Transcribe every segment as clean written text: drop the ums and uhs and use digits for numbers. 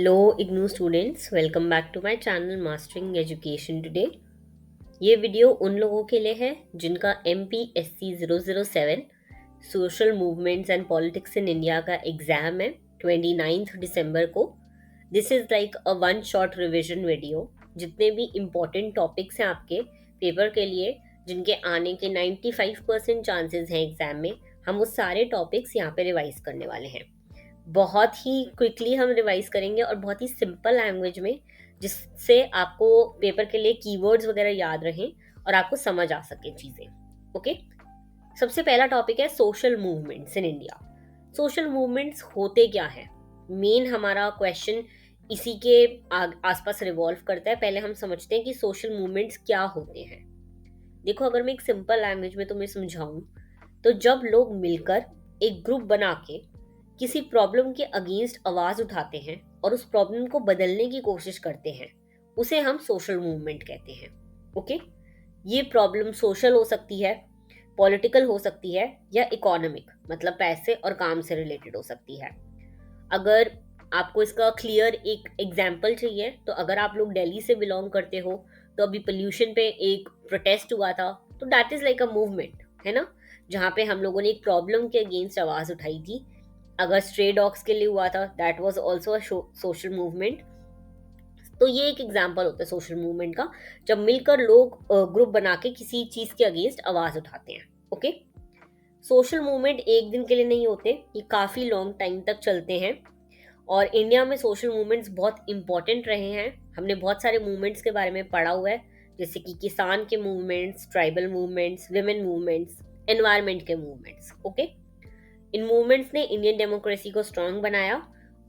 Hello IGNOU students, welcome back to my channel mastering education today. ये video उन लोगों के लिए है जिनका MPSC 007 social movements and politics in India का एग्ज़ाम है 29 दिसंबर को। This is like a one shot revision video. जितने भी इम्पोर्टेंट टॉपिक्स हैं आपके पेपर के लिए, जिनके आने के 95% चांसेस हैं एग्ज़ाम में, हम वो सारे टॉपिक्स यहाँ पे रिवाइज करने वाले हैं। बहुत ही क्विकली हम रिवाइज करेंगे और बहुत ही सिंपल लैंग्वेज में, जिससे आपको पेपर के लिए कीवर्ड्स वगैरह याद रहें और आपको समझ आ सके चीज़ें। ओके, सबसे पहला टॉपिक है social movements in India. Social movements होते क्या हैं? मेन हमारा क्वेश्चन इसी के आसपास रिवॉल्व करता है। पहले हम समझते हैं कि सोशल मूवमेंट्स क्या होते हैं। देखो, अगर मैं एक सिंपल लैंग्वेज में तुम्हें समझाऊं, तो जब लोग मिलकर एक ग्रुप बना के किसी प्रॉब्लम के अगेंस्ट आवाज उठाते हैं और उस प्रॉब्लम को बदलने की कोशिश करते हैं, उसे हम सोशल मूवमेंट कहते हैं। ओके, ये प्रॉब्लम सोशल हो सकती है, पॉलिटिकल हो सकती है, या इकोनॉमिक मतलब पैसे और काम से रिलेटेड हो सकती है। अगर आपको इसका क्लियर एक एग्जाम्पल चाहिए, तो अगर आप लोग दिल्ली से बिलोंग करते हो, तो अभी पोल्यूशन पे एक प्रोटेस्ट हुआ था, तो that is like a movement, है ना, जहाँ पे हम लोगों ने एक प्रॉब्लम के अगेंस्ट आवाज उठाई थी। अगर स्ट्रे डॉग्स के लिए हुआ था, that was also a social movement. तो ये एक एग्जांपल होता है सोशल मूवमेंट का, जब मिलकर लोग ग्रुप बना के किसी चीज के अगेंस्ट आवाज उठाते हैं। ओके, सोशल मूवमेंट एक दिन के लिए नहीं होते, ये काफी लॉन्ग टाइम तक चलते हैं। और इंडिया में सोशल मूवमेंट्स बहुत इंपॉर्टेंट रहे हैं। हमने बहुत सारे मूवमेंट्स के बारे में पढ़ा हुआ है, जैसे कि किसान के movements, tribal movements, women movements, environment के मूवमेंट्स। ओके, इन मूवमेंट्स ने इंडियन डेमोक्रेसी को स्ट्रांग बनाया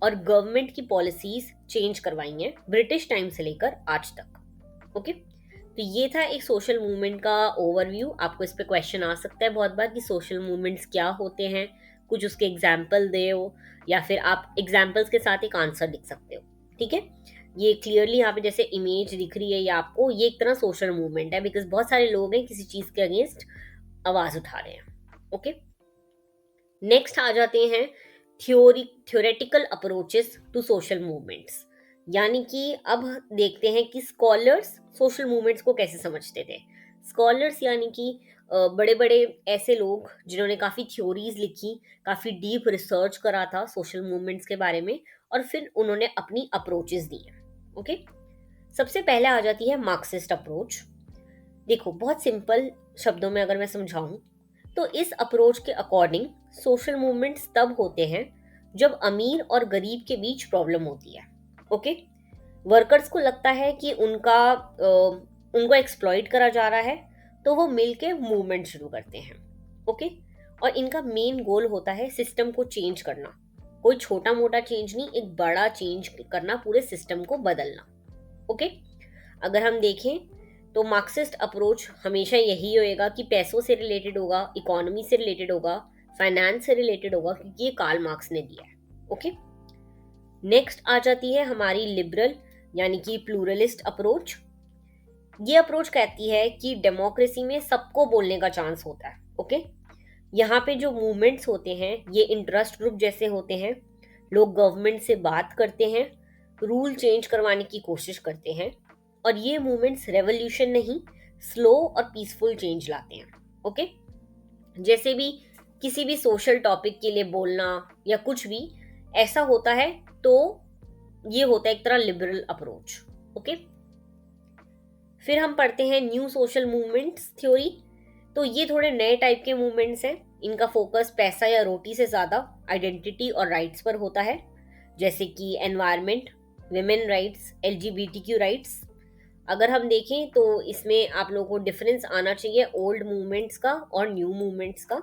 और गवर्नमेंट की पॉलिसीज चेंज करवाई हैं ब्रिटिश टाइम से लेकर आज तक। ओके, तो ये था एक सोशल मूवमेंट का ओवरव्यू। आपको इस पे क्वेश्चन आ सकता है बहुत बार कि सोशल मूवमेंट्स क्या होते हैं, कुछ उसके एग्जाम्पल दे हो, या फिर आप एग्जाम्पल्स के साथ एक आंसर लिख सकते हो। ठीक है, ये क्लियरली यहाँ पे जैसे इमेज दिख रही है ये आपको, ये एक तरह सोशल मूवमेंट है, बिकॉज बहुत सारे लोग हैं किसी चीज के अगेंस्ट आवाज उठा रहे हैं। ओके, नेक्स्ट आ जाते हैं theoretical approaches to social movements. यानी कि अब देखते हैं कि स्कॉलर्स सोशल मूवमेंट्स को कैसे समझते थे। स्कॉलर्स यानी कि बड़े बड़े ऐसे लोग जिन्होंने काफ़ी थ्योरीज लिखी, काफ़ी डीप रिसर्च करा था सोशल मूवमेंट्स के बारे में, और फिर उन्होंने अपनी अप्रोचेस दी हैं। ओके, सबसे पहले आ जाती है मार्क्सिस्ट अप्रोच। देखो, बहुत सिंपल शब्दों में अगर मैं समझाऊं, तो इस अप्रोच के अकॉर्डिंग सोशल मूवमेंट्स तब होते हैं जब अमीर और गरीब के बीच प्रॉब्लम होती है। ओके, वर्कर्स को लगता है कि उनको एक्सप्लॉइट करा जा रहा है, तो वो मिलके मूवमेंट शुरू करते हैं। ओके, और इनका मेन गोल होता है सिस्टम को चेंज करना। कोई छोटा मोटा चेंज नहीं, एक बड़ा चेंज करना, पूरे सिस्टम को बदलना। ओके, अगर हम देखें तो मार्क्सिस्ट अप्रोच हमेशा यही होएगा कि पैसों से रिलेटेड होगा, इकोनॉमी से रिलेटेड होगा, फाइनेंस से रिलेटेड होगा, क्योंकि ये कार्ल मार्क्स ने दिया है। ओके, नेक्स्ट आ जाती है हमारी लिबरल यानी कि प्लूरलिस्ट अप्रोच। ये अप्रोच कहती है कि डेमोक्रेसी में सबको बोलने का चांस होता है। ओके, यहाँ पे जो मूवमेंट्स होते हैं ये इंटरेस्ट ग्रुप जैसे होते हैं। लोग गवर्नमेंट से बात करते हैं, रूल चेंज करवाने की कोशिश करते हैं, और ये मूवमेंट्स रेवोल्यूशन नहीं, स्लो और पीसफुल चेंज लाते हैं। ओके, जैसे भी किसी भी सोशल टॉपिक के लिए बोलना या कुछ भी ऐसा होता है, तो ये होता है एक तरह लिबरल अप्रोच। ओके, फिर हम पढ़ते हैं न्यू सोशल मूवमेंट्स थ्योरी। तो ये थोड़े नए टाइप के मूवमेंट्स हैं। इनका फोकस पैसा या रोटी से ज़्यादा आइडेंटिटी और राइट्स पर होता है, जैसे कि environment, women rights, LGBTQ rights. अगर हम देखें तो इसमें आप लोगों को डिफरेंस आना चाहिए ओल्ड मूवमेंट्स का और न्यू मूवमेंट्स का।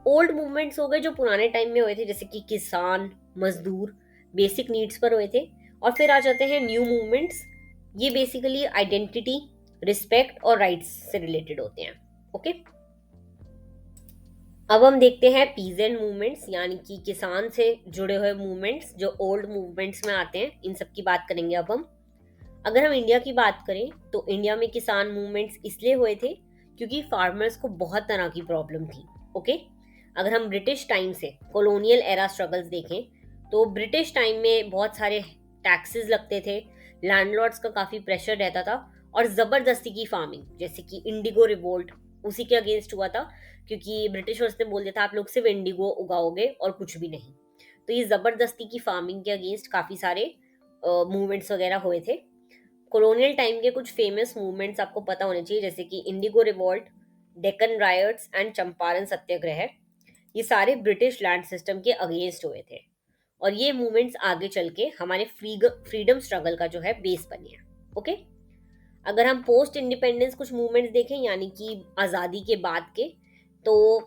ओल्ड मूवमेंट्स हो गए जो पुराने टाइम में हुए थे, जैसे कि किसान, मजदूर, बेसिक नीड्स पर हुए थे। और फिर आ जाते हैं न्यू मूवमेंट्स, ये बेसिकली आइडेंटिटी, रिस्पेक्ट और राइट्स से रिलेटेड होते हैं। ओके, अब हम देखते हैं पीजेंट मूवमेंट्स, यानी कि किसान से जुड़े हुए मूवमेंट्स जो ओल्ड मूवमेंट्स में आते हैं। इन सब की बात करेंगे अब हम। अगर हम इंडिया की बात करें तो इंडिया में किसान मूवमेंट्स इसलिए हुए थे क्योंकि फार्मर्स को बहुत तरह की प्रॉब्लम थी। ओके, अगर हम ब्रिटिश टाइम से कॉलोनियल एरा स्ट्रगल्स देखें, तो ब्रिटिश टाइम में बहुत सारे टैक्सेस लगते थे, लैंडलॉर्ड्स का काफ़ी प्रेशर रहता था, और ज़बरदस्ती की फार्मिंग जैसे कि इंडिगो रिवोल्ट उसी के अगेंस्ट हुआ था, क्योंकि ब्रिटिशर्स ने बोल दिया था आप लोग सिर्फ इंडिगो उगाओगे और कुछ भी नहीं। तो ये ज़बरदस्ती की फार्मिंग के अगेंस्ट काफ़ी सारे मूवमेंट्स वगैरह हुए थे। कॉलोनियल टाइम के कुछ फेमस मूवमेंट्स आपको पता होने चाहिए, जैसे कि indigo revolt, Deccan riots and Champaran Satyagraha. ये सारे ब्रिटिश लैंड सिस्टम के अगेंस्ट हुए थे, और ये मूवमेंट्स आगे चल के हमारे फ्रीडम स्ट्रगल का जो है बेस बने हैं। ओके, अगर हम पोस्ट इंडिपेंडेंस कुछ मूवमेंट्स देखें, यानी कि आज़ादी के बाद के, तो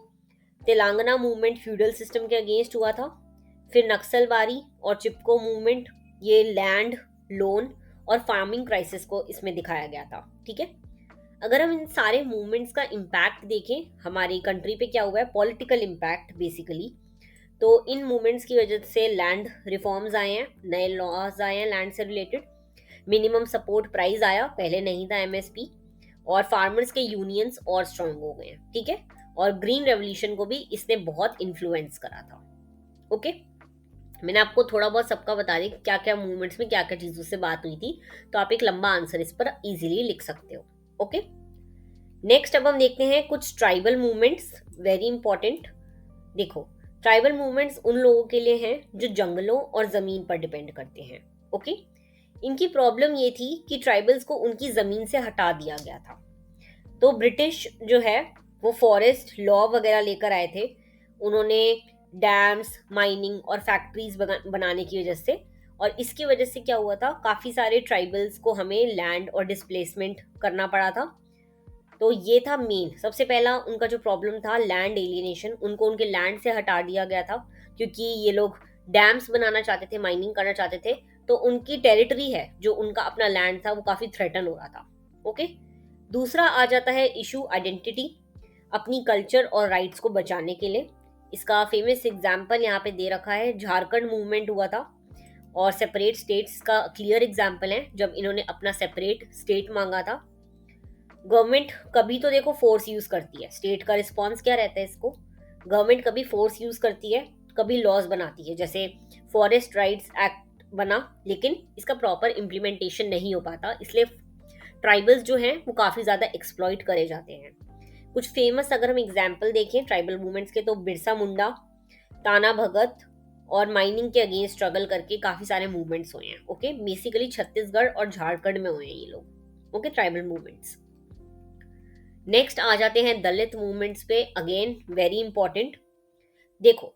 तेलंगाना मूवमेंट फ्यूडल सिस्टम के अगेंस्ट हुआ था। फिर नक्सलवारी और चिपको मूवमेंट, ये लैंड लोन और फार्मिंग क्राइसिस को इसमें दिखाया गया था। ठीक है, अगर हम इन सारे मूवमेंट्स का इम्पैक्ट देखें हमारी कंट्री पे क्या हुआ है, पॉलिटिकल इम्पैक्ट बेसिकली, तो इन मूवमेंट्स की वजह से लैंड रिफॉर्म्स आए हैं, नए लॉज आए हैं लैंड से रिलेटेड, मिनिमम सपोर्ट प्राइस आया, पहले नहीं था एमएसपी, और फार्मर्स के यूनियंस और स्ट्रांग हो गए हैं। ठीक है, और ग्रीन रेवोल्यूशन को भी इसने बहुत इन्फ्लुएंस करा था। ओके, मैंने आपको थोड़ा बहुत सबका बता दी क्या क्या मूवमेंट्स में क्या क्या चीज़ों से बात हुई थी, तो आप एक लंबा आंसर इस पर इजीली लिख सकते हो। ओके, नेक्स्ट अब हम देखते हैं कुछ ट्राइबल मूवमेंट्स, वेरी इंपॉर्टेंट। देखो, ट्राइबल मूवमेंट्स उन लोगों के लिए हैं जो जंगलों और ज़मीन पर डिपेंड करते हैं। ओके, इनकी प्रॉब्लम ये थी कि ट्राइबल्स को उनकी ज़मीन से हटा दिया गया था। तो ब्रिटिश जो है वो फॉरेस्ट लॉ वगैरह लेकर आए थे, उन्होंने डैम्स, माइनिंग और फैक्ट्रीज बनाने की वजह से, और इसकी वजह से क्या हुआ था, काफ़ी सारे ट्राइबल्स को हमें लैंड और डिस्प्लेसमेंट करना पड़ा था। तो ये था मेन, सबसे पहला उनका जो प्रॉब्लम था लैंड एलियनेशन, उनको उनके लैंड से हटा दिया गया था, क्योंकि ये लोग डैम्स बनाना चाहते थे, माइनिंग करना चाहते थे, तो उनकी टेरिटरी है जो उनका अपना लैंड था वो काफ़ी थ्रेटन हो रहा था। ओके, दूसरा आ जाता है इशू आइडेंटिटी, अपनी कल्चर और राइट्स को बचाने के लिए। इसका फेमस एग्जाम्पल यहाँ पे दे रखा है, झारखंड मूवमेंट हुआ था, और सेपरेट स्टेट्स का क्लियर एग्जाम्पल है जब इन्होंने अपना सेपरेट स्टेट मांगा था। गवर्नमेंट कभी तो देखो फोर्स यूज करती है, स्टेट का रिस्पॉन्स क्या रहता है इसको, गवर्नमेंट कभी फोर्स यूज करती है, कभी लॉज बनाती है, जैसे फॉरेस्ट राइट्स एक्ट बना, लेकिन इसका प्रॉपर इम्प्लीमेंटेशन नहीं हो पाता, इसलिए ट्राइबल्स जो हैं वो काफ़ी ज़्यादा एक्सप्लॉइट करे जाते हैं। कुछ फेमस अगर हम एग्जाम्पल देखें ट्राइबल मूवमेंट्स के, तो बिरसा मुंडा, ताना भगत और माइनिंग के अगेंस्ट स्ट्रगल करके काफ़ी सारे मूवमेंट्स हुए हैं। ओके, बेसिकली छत्तीसगढ़ और झारखंड में हुए हैं ये लोग। Okay, tribal movements. नेक्स्ट आ जाते हैं दलित मूवमेंट्स पे, अगेन वेरी इंपॉर्टेंट। देखो,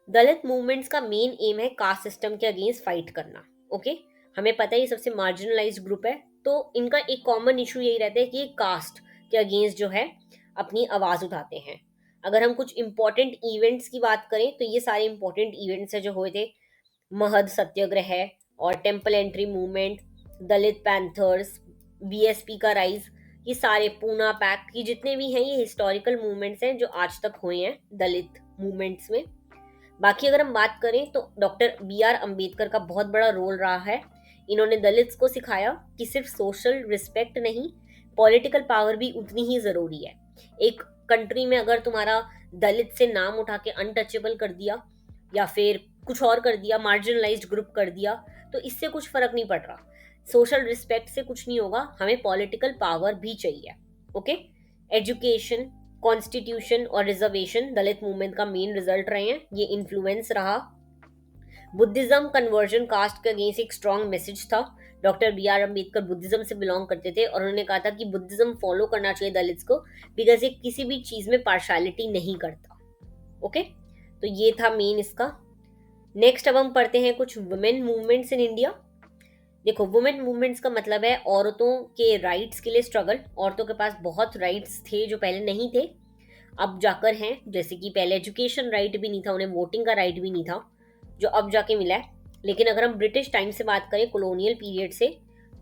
दलित मूवमेंट्स का मेन एम है कास्ट सिस्टम के अगेंस्ट फाइट करना। ओके, हमें पता है ये सबसे मार्जिनलाइज्ड ग्रुप है, तो इनका एक कॉमन इशू यही रहता है कि ये कास्ट के अगेंस्ट जो है अपनी आवाज़ उठाते हैं। अगर हम कुछ इंपॉर्टेंट इवेंट्स की बात करें, तो ये सारे इंपॉर्टेंट इवेंट्स है जो हुए थे, महद सत्याग्रह और टेम्पल एंट्री मूवमेंट, दलित पैंथर्स, बीएसपी का राइज, ये सारे पूना पैक्ट, ये जितने भी हैं ये हिस्टोरिकल मूवमेंट्स हैं जो आज तक हुए हैं दलित मूवमेंट्स में। बाकी अगर हम बात करें तो डॉक्टर BR अम्बेडकर का बहुत बड़ा रोल रहा है, इन्होंने दलित्स को सिखाया कि सिर्फ सोशल रिस्पेक्ट नहीं, पॉलिटिकल पावर भी उतनी ही ज़रूरी है। एक कंट्री में अगर तुम्हारा दलित से नाम उठा के अनटचेबल कर दिया या फिर कुछ और कर दिया, मार्जिनलाइज्ड ग्रुप कर दिया, तो इससे कुछ फर्क नहीं पड़ रहा, सोशल रिस्पेक्ट से कुछ नहीं होगा, हमें पॉलिटिकल पावर भी चाहिए। ओके, एजुकेशन, कॉन्स्टिट्यूशन और रिजर्वेशन दलित मूवमेंट का मेन रिजल्ट रहे हैं, ये इन्फ्लुएंस रहा। बुद्धिज्म कन्वर्जन कास्ट के अगेंस्ट एक स्ट्रॉन्ग मैसेज था, डॉक्टर BR अम्बेडकर बुद्धिज्म से बिलोंग करते थे, और उन्होंने कहा था कि बुद्धिज्म फॉलो करना चाहिए दलित्स को, बिकॉज ये किसी भी चीज़ में पार्शलिटी नहीं करता। ओके, तो ये था मेन इसका। नेक्स्ट अब हम पढ़ते हैं कुछ वुमेन मूवमेंट्स इन इंडिया। देखो, वुमेन मूवमेंट्स का मतलब है औरतों के राइट्स के लिए स्ट्रगल। औरतों के पास बहुत राइट्स थे जो पहले नहीं थे, अब जाकर हैं, जैसे कि पहले एजुकेशन राइट भी नहीं था, उन्हें वोटिंग का राइट भी नहीं था, जो अब जाके मिला है। लेकिन अगर हम ब्रिटिश टाइम से बात करें, कॉलोनियल पीरियड से,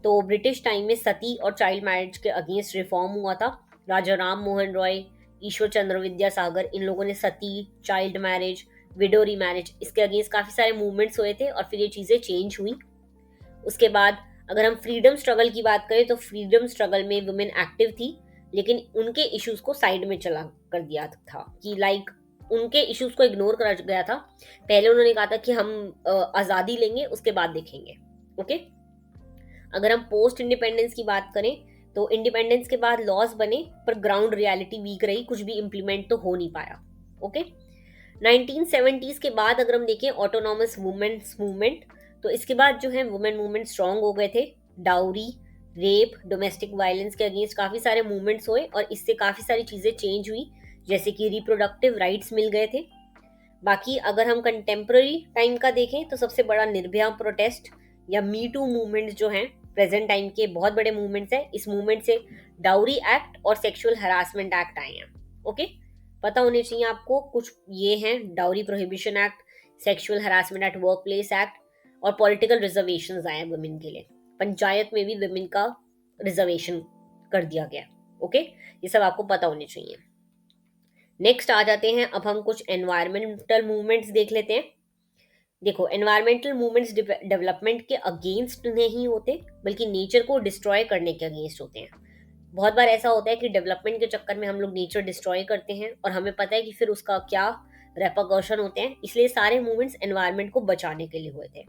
तो ब्रिटिश टाइम में सती और चाइल्ड मैरिज के अगेंस्ट रिफॉर्म हुआ था। राजा राम मोहन रॉय, ईश्वर चंद्र विद्यासागर, इन लोगों ने सती, चाइल्ड मैरिज, विडो रीमैरिज, इसके अगेंस्ट काफ़ी सारे मूवमेंट्स हुए थे, और फिर ये चीज़ें चेंज हुई। उसके बाद अगर हम फ्रीडम स्ट्रगल की बात करें, तो फ्रीडम स्ट्रगल में वुमेन एक्टिव थी, लेकिन उनके इश्यूज को साइड में चला कर दिया था, कि लाइक उनके इश्यूज को इग्नोर करा गया था। पहले उन्होंने कहा था कि हम आज़ादी लेंगे उसके बाद देखेंगे, ओके। अगर हम पोस्ट इंडिपेंडेंस की बात करें तो इंडिपेंडेंस के बाद लॉज बने पर ग्राउंड रियलिटी वीक रही, कुछ भी इम्प्लीमेंट तो हो नहीं पाया। ओके। 1970s के बाद अगर हम देखें ऑटोनॉमस वुमेन्स मूवमेंट, तो इसके बाद जो है वुमेन मूवमेंट स्ट्रांग हो गए थे। डाउरी, रेप, डोमेस्टिक वायलेंस के अगेंस्ट काफ़ी सारे मूवमेंट्स हुए और इससे काफ़ी सारी चीज़ें चेंज हुई, जैसे कि रिप्रोडक्टिव राइट्स मिल गए थे। बाकी अगर हम कंटेम्प्रेरी टाइम का देखें तो सबसे बड़ा निर्भया प्रोटेस्ट या मी टू मूवमेंट जो हैं प्रेजेंट टाइम के बहुत बड़े मूवमेंट्स हैं। इस मूवमेंट से डाउरी एक्ट और सेक्सुअल हरासमेंट एक्ट आए हैं। ओके, पता होने चाहिए आपको कुछ ये हैं: dowry prohibition act, sexual harassment at work place act और पॉलिटिकल रिजर्वेशन आए हैं वुमेन के लिए। पंचायत में भी वुमेन का रिजर्वेशन कर दिया गया। ओके, ये सब आपको पता होने चाहिए। नेक्स्ट आ जाते हैं, अब हम कुछ एनवायरमेंटल मूवमेंट्स देख लेते हैं। देखो, एनवायरमेंटल मूवमेंट्स डेवलपमेंट के अगेंस्ट नहीं होते, बल्कि नेचर को डिस्ट्रॉय करने के अगेंस्ट होते हैं। बहुत बार ऐसा होता है कि डेवलपमेंट के चक्कर में हम लोग नेचर डिस्ट्रॉय करते हैं और हमें पता है कि फिर उसका क्या रेपरकशन होते हैं, इसलिए सारे मूवमेंट्स एनवायरमेंट को बचाने के लिए हुए थे।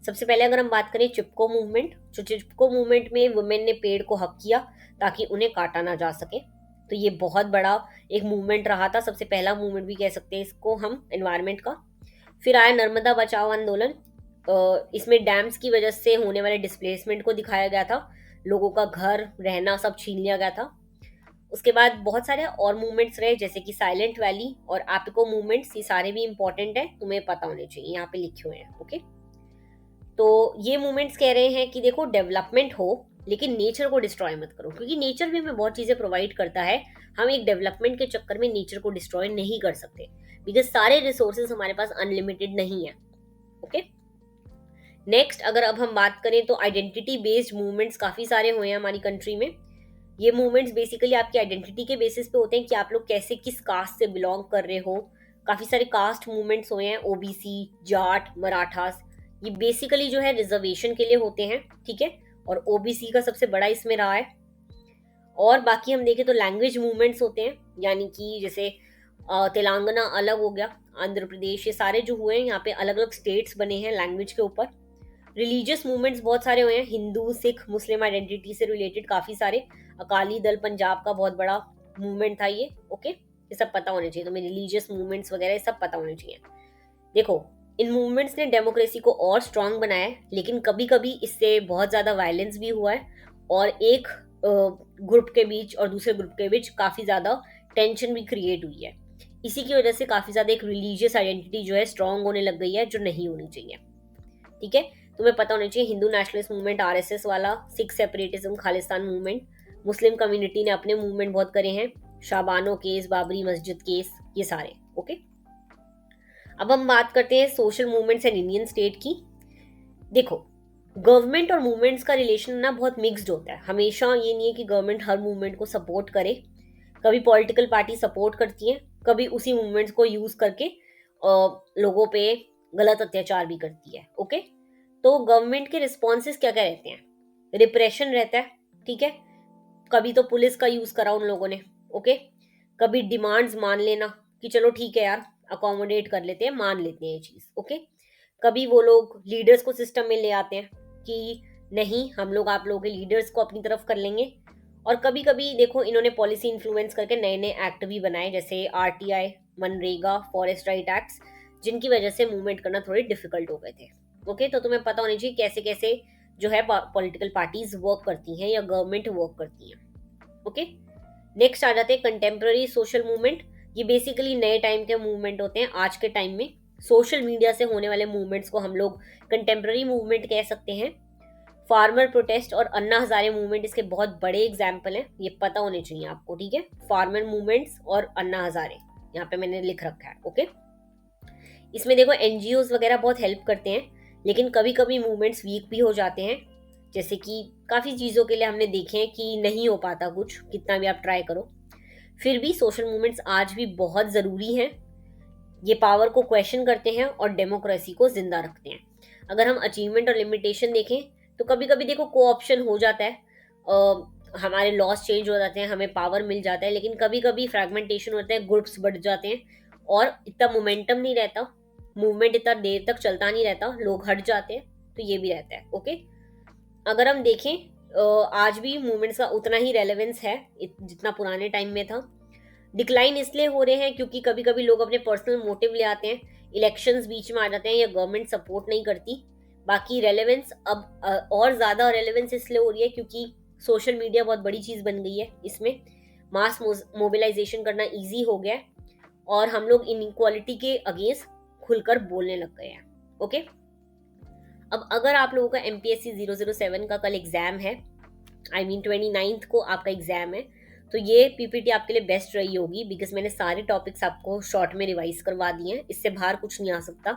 सबसे पहले अगर हम बात करें चिपको मूवमेंट, तो चिपको मूवमेंट में वुमेन ने पेड़ को हक किया ताकि उन्हें काटा ना जा सके। तो ये बहुत बड़ा एक मूवमेंट रहा था, सबसे पहला मूवमेंट भी कह सकते हैं इसको हम एनवायरमेंट का। फिर आया नर्मदा बचाओ आंदोलन। इसमें डैम्स की वजह से होने वाले डिस्प्लेसमेंट को दिखाया गया था, लोगों का घर रहना सब छीन लिया गया था। उसके बाद बहुत सारे और मूवमेंट्स रहे, जैसे कि साइलेंट वैली और एपिको मूवमेंट्स। ये सारे भी इंपॉर्टेंट है, तुम्हें पता होने चाहिए, यहाँ पे लिखे हुए हैं। ओके, तो ये मूवमेंट्स कह रहे हैं कि देखो, डेवलपमेंट हो लेकिन नेचर को डिस्ट्रॉय मत करो, क्योंकि नेचर भी हमें बहुत चीजें प्रोवाइड करता है। हम एक डेवलपमेंट के चक्कर में नेचर को डिस्ट्रॉय नहीं कर सकते, बिकॉज सारे रिसोर्सेज हमारे पास अनलिमिटेड नहीं है। ओके, नेक्स्ट अगर अब हम बात करें तो आइडेंटिटी बेस्ड मूवमेंट्स काफी सारे हुए हैं हमारी कंट्री में। ये मूवमेंट्स बेसिकली आपकी आइडेंटिटी के बेसिस पे होते हैं कि आप लोग कैसे, किस कास्ट से बिलोंग कर रहे हो। काफी सारे कास्ट मूवमेंट्स हुए हैं, ओबीसी, जाट, मराठास। ये बेसिकली जो है रिजर्वेशन के लिए होते हैं, ठीक है, और ओबीसी का सबसे बड़ा इसमें रहा है। और बाकी हम देखें तो लैंग्वेज मूवमेंट्स होते हैं, यानी कि जैसे तेलंगाना अलग हो गया, आंध्र प्रदेश, ये सारे जो हुए हैं यहाँ पे अलग अलग स्टेट्स बने हैं लैंग्वेज के ऊपर। रिलीजियस मूवमेंट्स बहुत सारे हुए हैं, हिंदू, सिख, मुस्लिम आइडेंटिटी से रिलेटेड काफी सारे। अकाली दल पंजाब का बहुत बड़ा मूवमेंट था ये। ओके, ये सब पता होने चाहिए तुम्हें, रिलीजियस मूवमेंट्स वगैरह ये सब पता होने चाहिए। देखो, इन मूवमेंट्स ने डेमोक्रेसी को और स्ट्रांग बनाया है, लेकिन कभी कभी इससे बहुत ज़्यादा वायलेंस भी हुआ है और एक ग्रुप के बीच और दूसरे ग्रुप के बीच काफ़ी ज़्यादा टेंशन भी क्रिएट हुई है। इसी की वजह से काफ़ी ज़्यादा एक रिलीजियस आइडेंटिटी जो है स्ट्रांग होने लग गई है, जो नहीं होनी चाहिए। ठीक है, तुम्हें पता होना चाहिए, हिंदू नेशनलिस्ट मूवमेंट आरएसएस वाला, Sikh separatism, Khalistan movement, Muslim community ने अपने मूवमेंट बहुत करे हैं, शाबानो केस, बाबरी मस्जिद केस, ये सारे। ओके, अब हम बात करते हैं social movements and Indian state की। देखो, गवर्नमेंट और मूवमेंट्स का रिलेशन ना बहुत मिक्स्ड होता है। हमेशा ये नहीं है कि गवर्नमेंट हर मूवमेंट को सपोर्ट करे। कभी पॉलिटिकल पार्टी सपोर्ट करती हैं, कभी उसी मूवमेंट्स को यूज करके लोगों पे गलत अत्याचार भी करती है। ओके, तो गवर्नमेंट के रिस्पॉन्सेस क्या क्या रहते हैं? रिप्रेशन रहता है, ठीक है, कभी तो पुलिस का यूज करा उन लोगों ने। ओके, कभी डिमांड्स मान लेना कि चलो ठीक है यार, अकोमोडेट कर लेते हैं, मान लेते हैं ये चीज। ओके, कभी वो लोग लीडर्स को सिस्टम में ले आते हैं कि नहीं, हम लोग आप लोगों के लीडर्स को अपनी तरफ कर लेंगे। और कभी कभी देखो, इन्होंने पॉलिसी इन्फ्लुएंस करके नए नए एक्ट भी बनाए, जैसे RTI, MNREGA, forest right acts, जिनकी वजह से मूवमेंट करना थोड़े डिफिकल्ट हो गए थे। ओके, तो तुम्हें पता होना चाहिए कैसे कैसे जो है पॉलिटिकल पार्टीज वर्क करती हैं या गवर्नमेंट वर्क करती हैं। ओके, नेक्स्ट आ जाते हैं कंटेम्प्रेरी सोशल मूवमेंट। ये बेसिकली नए टाइम के मूवमेंट होते हैं। आज के टाइम में सोशल मीडिया से होने वाले मूवमेंट्स को हम लोग कंटेम्प्रेरी मूवमेंट कह सकते हैं। फार्मर प्रोटेस्ट और अन्ना हजारे मूवमेंट इसके बहुत बड़े एग्जाम्पल हैं, ये पता होने चाहिए आपको। ठीक है, फार्मर मूवमेंट्स और अन्ना हजारे यहाँ पे मैंने लिख रखा है। ओके, इसमें देखो एनजीओज वगैरह बहुत हेल्प करते हैं, लेकिन कभी कभी मूवमेंट्स वीक भी हो जाते हैं। जैसे कि काफ़ी चीज़ों के लिए हमने देखे हैं कि नहीं हो पाता कुछ, कितना भी आप ट्राई करो। फिर भी सोशल मूवमेंट्स आज भी बहुत ज़रूरी हैं। ये पावर को क्वेश्चन करते हैं और डेमोक्रेसी को जिंदा रखते हैं। अगर हम अचीवमेंट और लिमिटेशन देखें तो कभी कभी देखो कोऑप्शन हो जाता है, हमारे लॉस चेंज हो जाते हैं, हमें पावर मिल जाता है, लेकिन कभी कभी फ्रैगमेंटेशन होता है, ग्रुप्स बढ़ जाते हैं और इतना मोमेंटम नहीं रहता, मूवमेंट इतना देर तक चलता नहीं रहता, लोग हट जाते हैं। तो ये भी रहता है। ओके, अगर हम देखें आज भी मूवमेंट्स का उतना ही रेलेवेंस है जितना पुराने टाइम में था। डिक्लाइन इसलिए हो रहे हैं क्योंकि कभी कभी लोग अपने पर्सनल मोटिव ले आते हैं, इलेक्शंस बीच में आ जाते हैं या गवर्नमेंट सपोर्ट नहीं करती। बाकी रेलेवेंस अब और ज़्यादा रेलेवेंस इसलिए हो रही है क्योंकि सोशल मीडिया बहुत बड़ी चीज़ बन गई है। इसमें मास मोबिलाइजेशन करना ईजी हो गया है और हम लोग इनइक्वालिटी के अगेंस्ट खुलकर बोलने लग गए हैं। ओके, अब अगर आप लोगों का MPSC 007 का कल एग्जाम है, I mean 29th को आपका एग्जाम है, तो ये PPT आपके लिए बेस्ट रही होगी बिकॉज मैंने सारे टॉपिक्स आपको शॉर्ट में रिवाइज करवा दिए हैं। इससे बाहर कुछ नहीं आ सकता।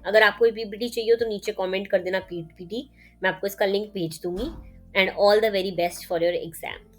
अगर आपको ये PPT चाहिए हो तो नीचे कमेंट कर देना PPT, मैं आपको इसका लिंक भेज दूंगी। And all the very best for your exam.